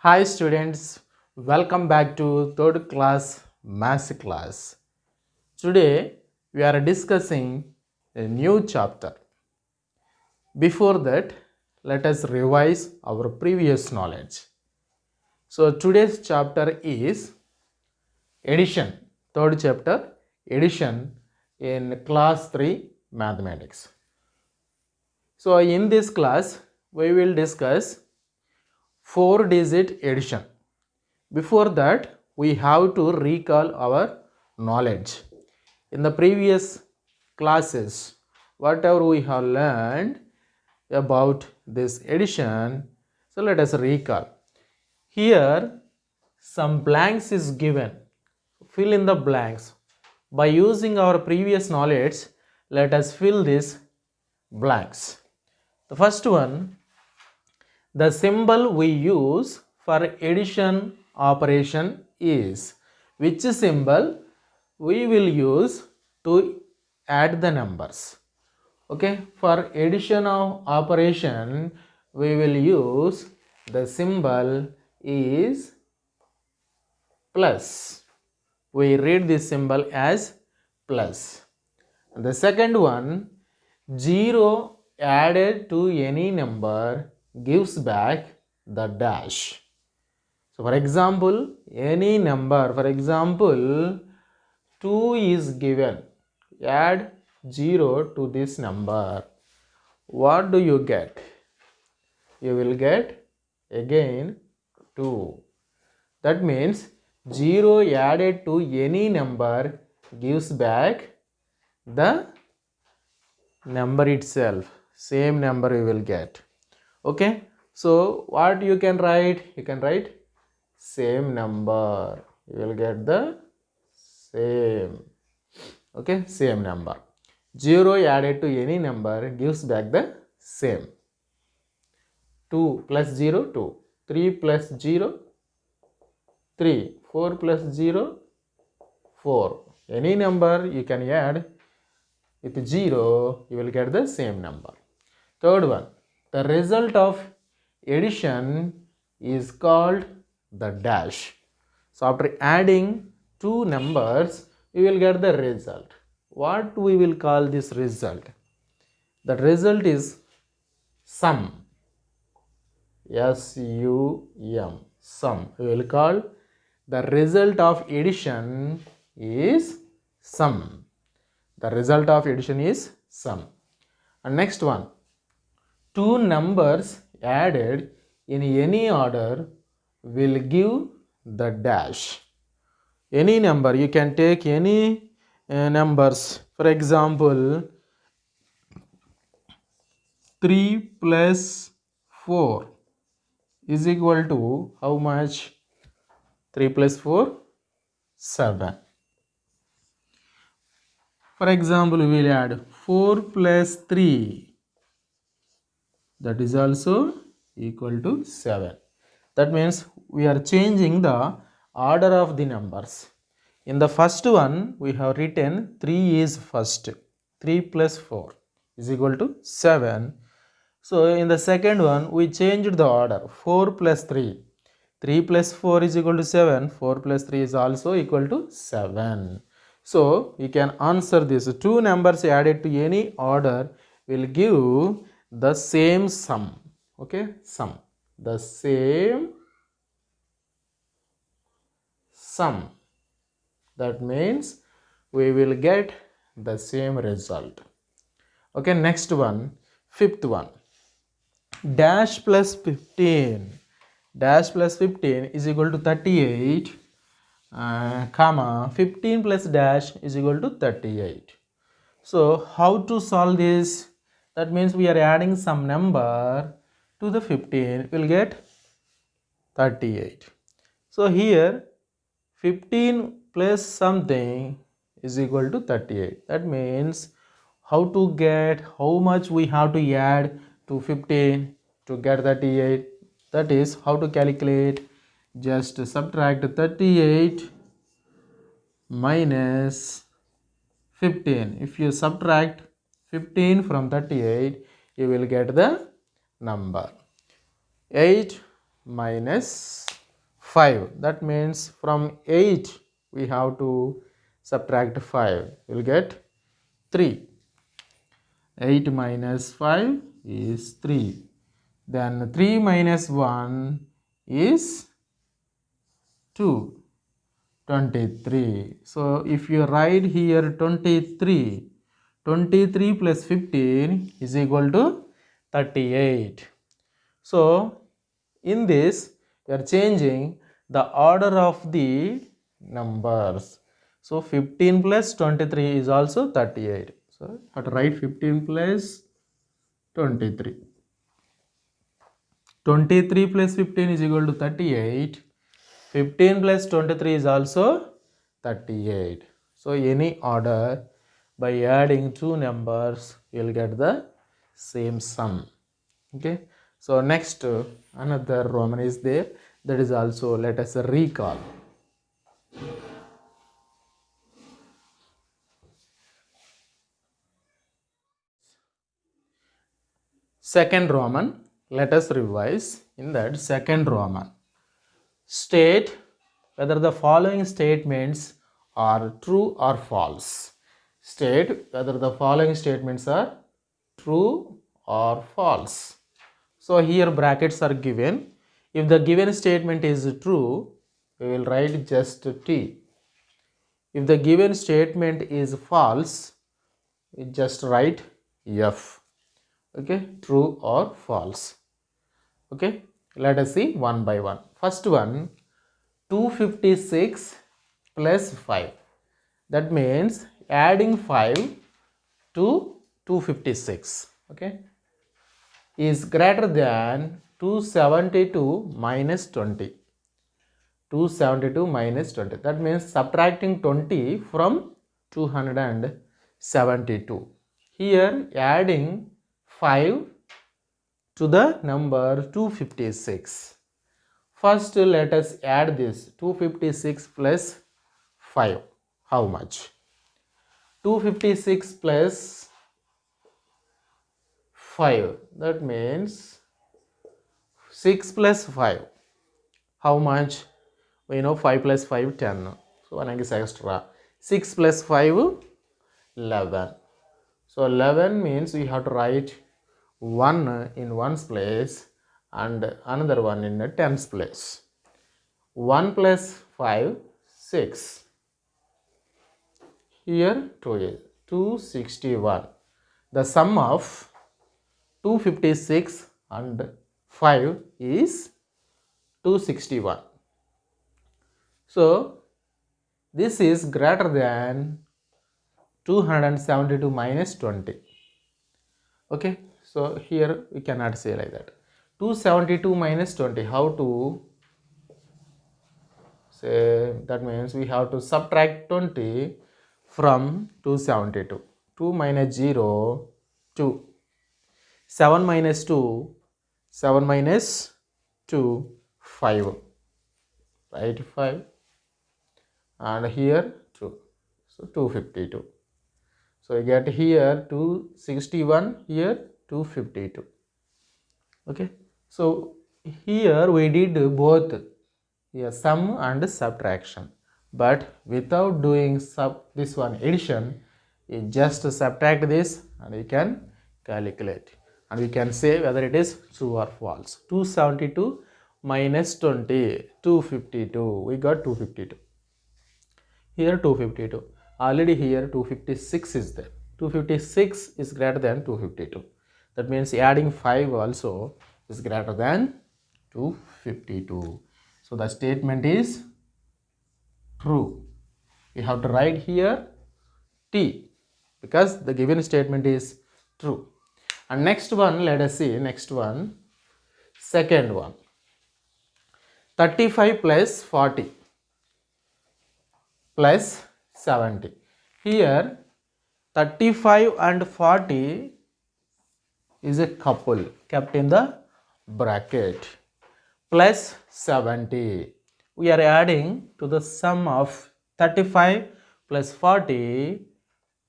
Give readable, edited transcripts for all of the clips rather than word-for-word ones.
Hi students, welcome back to third class maths class. Today we are discussing a new chapter. Before that, let us revise our previous knowledge. So today's chapter is addition, third chapter, addition in class 3 mathematics. So in this class, we will discuss 4-digit addition. Before that, we have to recall our knowledge. In the previous classes, whatever we have learned about this addition, so let us recall. Here, some blanks is given. Fill in the blanks. By using our previous knowledge, let us fill these blanks. The first one, the symbol we use for addition operation is, which symbol we will use to add the numbers. Okay, for addition of operation we will use the symbol is plus. We read this symbol as plus. The second one, 0 added to any number gives back the dash. So for example, any number, for example 2 is given, add 0 to this number, what do you get? You will get again 2. That means 0 added to any number gives back the number itself, same number we will get. Okay, so what you can write? You can write same number, you will get the same. Okay, same number. 0 added to any number gives back the same. 2 plus 0, 2. 3 plus 0, 3. 4 plus 0, 4. Any number you can add with 0, you will get the same number. Third one, the result of addition is called the dash. So after adding two numbers, we will get the result. What we will call this result? The result is sum. S-U-M, sum. We will call the result of addition is sum. The result of addition is sum. And next one, two numbers added in any order will give the dash. Any number, you can take any numbers. For example, 3 plus 4 is equal to how much? 3 plus 4, 7. For example, we will add 4 plus 3, that is also equal to 7. That means we are changing the order of the numbers. In the first one, we have written 3 is first. 3 plus 4 is equal to 7. So in the second one, we changed the order. 4 plus 3. 3 plus 4 is equal to 7. 4 plus 3 is also equal to 7. So you can answer this. Two numbers added to any order will give the same sum. Okay, sum. The same sum. That means we will get the same result. Okay, next one, fifth one. Dash plus 15. Dash plus 15 is equal to 38, comma 15 plus dash is equal to 38. So how to solve this? That means we are adding some number to the 15, we'll get 38. So here 15 plus something is equal to 38. That means how to get, how much we have to add to 15 to get 38. That is how to calculate. Just subtract 38 minus 15. If you subtract 15 from 38, you will get the number 8 minus 5. That means from 8 we have to subtract 5. We will get 3. 8 minus 5 is 3. Then 3 minus 1 is 2. 23. So if you write here 23, 23 plus 15 is equal to 38. So in this we are changing the order of the numbers. So 15 plus 23 is also 38. So I have to write 15 plus 23. 23 plus 15 is equal to 38. 15 plus 23 is also 38. So any order, by adding two numbers you will get the same sum. Okay. So next another Roman is there, that is also, let us recall. Second Roman, let us revise. In that second Roman, state whether the following statements are true or false. State whether the following statements are true or false. So here brackets are given. If the given statement is true, we will write just T. If the given statement is false, we just write F. Okay, true or false. Okay, let us see one by one. First one, 256 plus 5. That means adding 5 to 256. Okay, is greater than 272 minus 20. 272 minus 20. That means subtracting 20 from 272. Here adding 5 to the number 256. First let us add this 256 plus 5. How much? 256 plus 5. That means 6 plus 5. How much? We know 5 plus 5, 10. So 1 is extra. 6 plus 5, 11. So 11 means we have to write 1 in ones place and another one in the tens place. 1 plus 5, 6. Here 2 is 261. The sum of 256 and 5 is 261. So this is greater than 272 minus 20. Okay, so here we cannot say like that. 272 minus 20, how to say? That means we have to subtract 20 from 272. 2 minus 0, 2. 7 minus 2, 7 minus 2, 5. Right, 5. And here 2. So 252. So you get here 261, here 252. Okay. So here we did both sum and subtraction, but without doing this one addition, you just subtract this and you can calculate and we can say whether it is true or false. 272 minus 20, 252. We got 252. Here 252. Already here 256 is there. 256 is greater than 252. That means adding 5 also is greater than 252. So the statement is true. We have to write here T because the given statement is true. And next one, let us see next one. Second one, 35 plus 40 plus 70. Here 35 and 40 is a couple kept in the bracket, plus 70. We are adding to the sum of 35 plus 40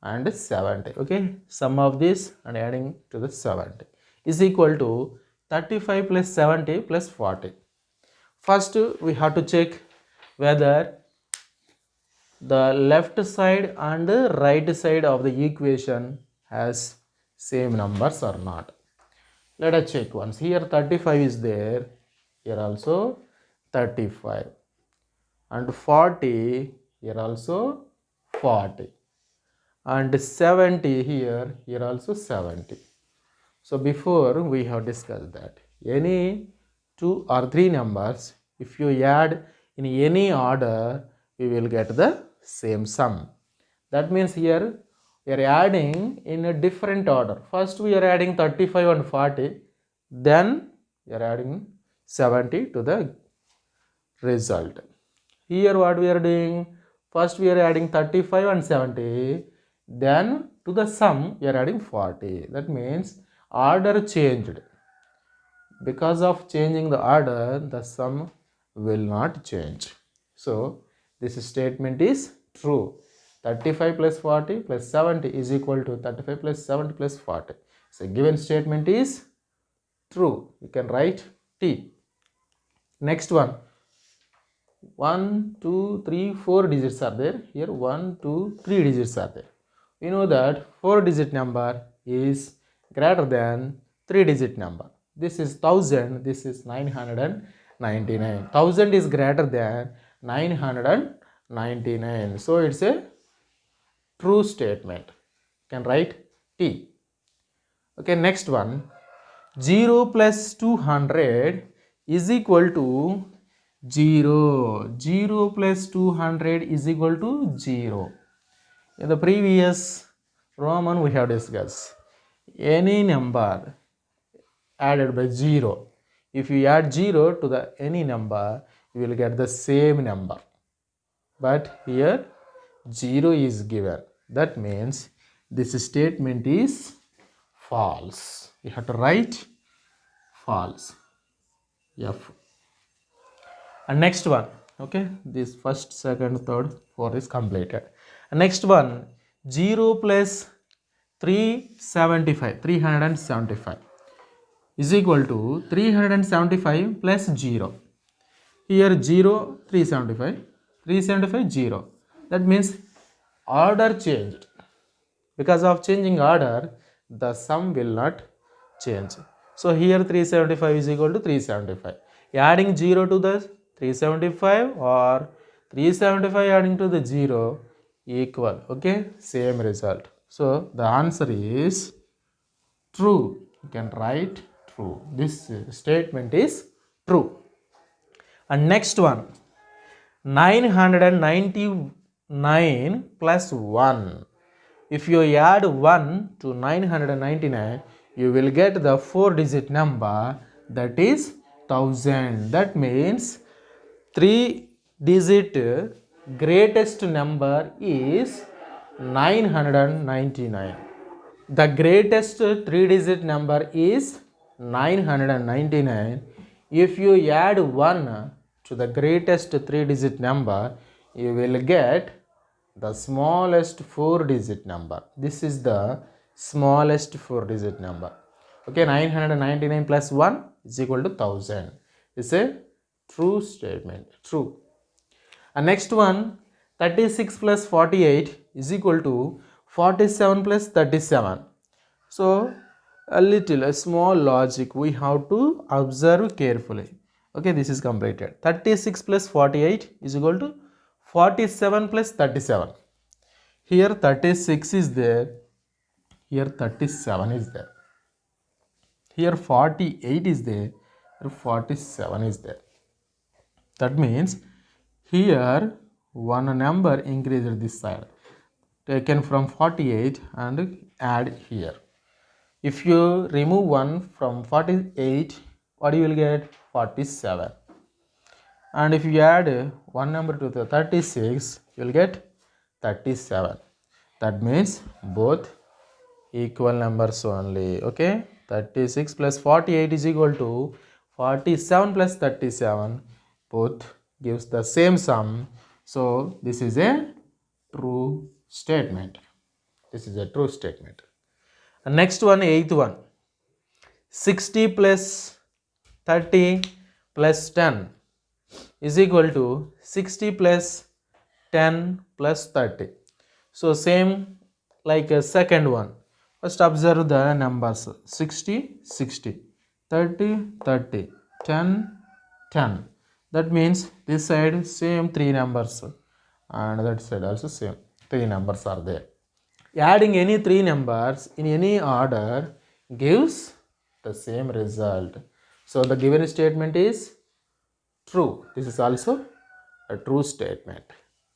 and 70. Okay, sum of this and adding to the 70 is equal to 35 plus 70 plus 40. First we have to check whether the left side and the right side of the equation has same numbers or not. Let us check once. Here 35 is there, here also 35, and 40, here also 40, and 70 here, here also 70. So before we have discussed that any two or three numbers, if you add in any order, we will get the same sum. That means here we are adding in a different order. First we are adding 35 and 40, then we are adding 70 to the result. Here what we are doing, first we are adding 35 and 70, then to the sum we are adding 40. That means order changed. Because of changing the order, the sum will not change. So this statement is true. 35 plus 40 plus 70 is equal to 35 plus 70 plus 40. So given statement is true. You can write T. Next one. 1, 2, 3, 4 digits are there. Here 1, 2, 3 digits are there. We know that 4-digit number is greater than 3-digit number. This is 1000, this is 999. 1000 is greater than 999. So it's a true statement. You can write T. Okay, next one. 0 plus 200 is equal to 0. 0 plus 200 is equal to 0. In the previous Roman we have discussed any number added by 0. If you add 0 to the any number, you will get the same number. But here 0 is given. That means this statement is false. You have to write false. F. And next one, okay, this first, second, third, fourth is completed. And next one, 0 plus 375 is equal to 375 plus 0. Here 0, 375, 0. That means order changed. Because of changing order, the sum will not change. So here 375 is equal to 375. Adding 0 to the 375 or 375 adding to the 0 equal. Okay, same result. So the answer is true. You can write true. This statement is true. And next one, 999 plus 1. If you add 1 to 999, you will get the 4-digit number, that is 1000. That means 3-digit greatest number is 999. The greatest 3-digit number is 999. If you add 1 to the greatest 3-digit number, you will get the smallest 4-digit number. This is the smallest 4-digit number. Okay, 999 plus 1 is equal to 1000. It's a true statement. True. And next one, 36 plus 48 is equal to 47 plus 37. So a small logic we have to observe carefully. Okay, this is completed. 36 plus 48 is equal to 47 plus 37. Here 36 is there, here 37 is there. Here 48 is there, here 47 is there. That means here one number increased this side, taken from 48 and add here. If you remove 1 from 48, what you will get? 47. And if you add one number to the 36, you will get 37. That means both equal numbers only. Okay, 36 plus 48 is equal to 47 plus 37. Both gives the same sum. So this is a true statement. This is a true statement. And next one, 8th one. 60 plus 30 plus 10 is equal to 60 plus 10 plus 30. So same like a second one. First observe the numbers 60, 60, 30, 30, 10, 10. That means this side same three numbers and that side also same three numbers are there. Adding any three numbers in any order gives the same result. So the given statement is true. This is also a true statement.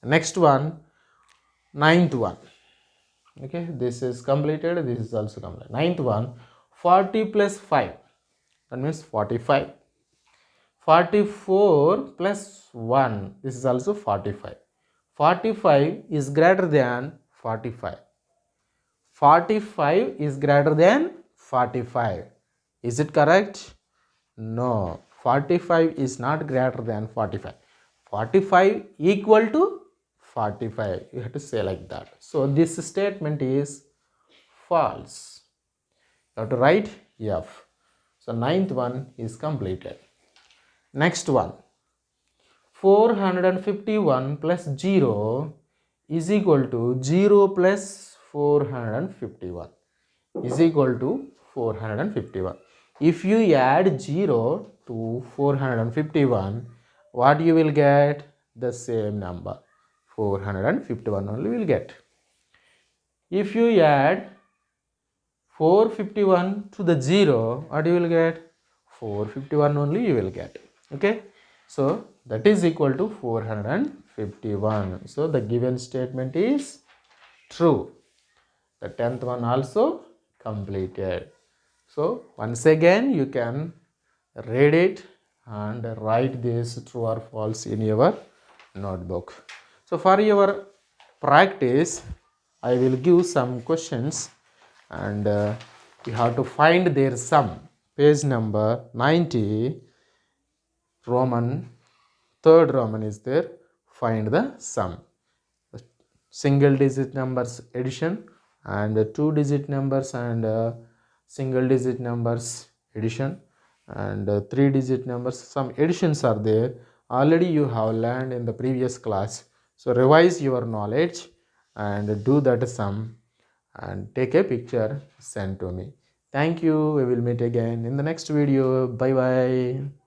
Next one, ninth one. Okay, this is completed. This is also completed. Ninth one, 40 plus 5. That means 45. 44 plus 1. This is also 45. 45 is greater than 45. 45 is greater than 45. Is it correct? No. 45 is not greater than 45. 45 equal to 45. You have to say like that. So this statement is false. You have to write F. So ninth one is completed. Next one. 451 plus 0 is equal to 0 plus 451 is equal to 451. If you add 0 to 451, what you will get? The same number. 451 only will get. If you add 451 to the 0, what you will get? 451 only you will get. Okay. So that is equal to 451. So the given statement is true. The 10th one also completed. So once again you can read it and write this true or false in your notebook. So for your practice, I will give some questions and you have to find their sum. Page number 90, Roman, third Roman is there. Find the sum. Single digit numbers addition and two digit numbers and single digit numbers addition and three digit numbers. Some additions are there. Already you have learned in the previous class. So revise your knowledge and do that sum and take a picture, send to me. Thank you. We will meet again in the next video. Bye bye.